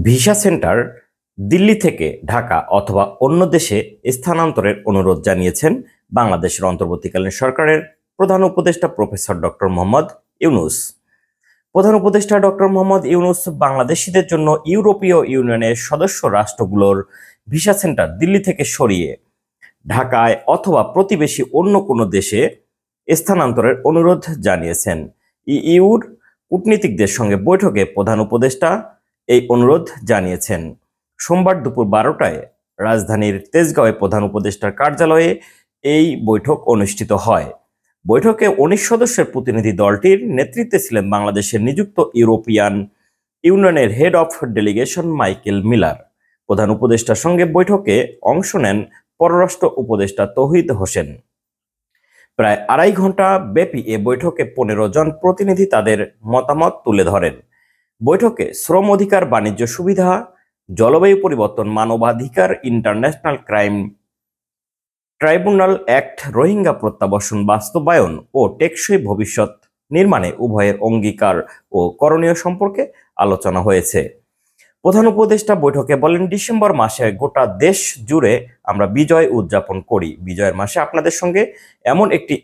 Visa centre Delhi থেকে ঢাকা অথবা অন্য দেশে স্থানান্তরের অনুরোধ জানিয়েছেন বাংলাদেশের অন্তর্বর্তীকালীন সরকারের প্রধান উপদেষ্টা প্রফেসর ডক্টর মোহাম্মদ ইউনূস। প্রধান উপদেষ্টা ডক্টর মোহাম্মদ ইউনূস বাংলাদেশিদের জন্য ইউরোপীয় ইউনিয়নের সদস্য রাষ্ট্রগুলোর ভিসা সেন্টার দিল্লি থেকে সরিয়ে ঢাকায় অথবা প্রতিবেশী অন্য কোনো দেশে স্থানান্তরের অনুরোধ জানিয়েছেন। ইইউর কূটনীতিকদের সঙ্গে বৈঠকে প্রধান উপদেষ্টা এই অনুরোধ জানিয়েছেন। সোমবার দুপুর 12টায় রাজধানীর তেজগাঁওয়ে প্রধান উপদেষ্টার কার্যালয়ে এই বৈঠক অনুষ্ঠিত হয়। বৈঠকে 19 সদস্যের প্রতিনিধি দলটির নেতৃত্বে ছিলেন বাংলাদেশের নিযুক্ত ইউরোপিয়ান ইউনিয়নের head of delegation Michael Miller. প্রধান উপদেষ্টার সঙ্গে বৈঠকে অংশ নেন পররাষ্ট্র উপদেষ্টা তৌহিদ হোসেন। প্রায় 2.5 ঘন্টা ব্যাপী এ বৈঠকে 15 জন প্রতিনিধি তাদের মতামত তুলে ধরেন। বৈঠকে শ্রম অধিকার, বাণিজ্য সুবিধা, জলবায়ু পরিবর্তন, মানবাধিকার, International Crime Tribunal Act, Rohingya প্রত্যাবাসন বাস্তবায়ন ও টেকসই ভবিষ্যৎ নির্মাণে উভয়ের অঙ্গীকার ও করণীয় সম্পর্কে আলোচনা হয়েছে। প্রধান উপদেষ্টা বৈঠকে বলেন, ডিসেম্বর মাসে গোটা দেশ জুড়ে আমরা বিজয় উদযাপন করি। বিজয়ের মাসে আপনাদের সঙ্গে এমন একটি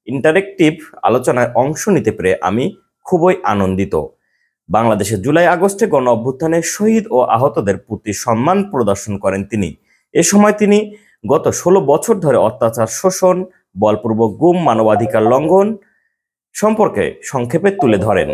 ইন্টারেক্টিভ আলোচনায় অংশ নিতে পেরে আমি খুবই আনন্দিত। বাংলাদেশে জুলাই আগস্টে গণ অভ্যুত্থানে শহীদ ও আহতদের প্রতি সম্মান প্রদর্শন করেন তিনি। এ সময় তিনি গত 16 বছর ধরে অত্যাচার, শোষণ, বলপূর্বক গুম, মানবাধিকার লঙ্ঘন সম্পর্কে সংক্ষেপে তুলে ধরেন।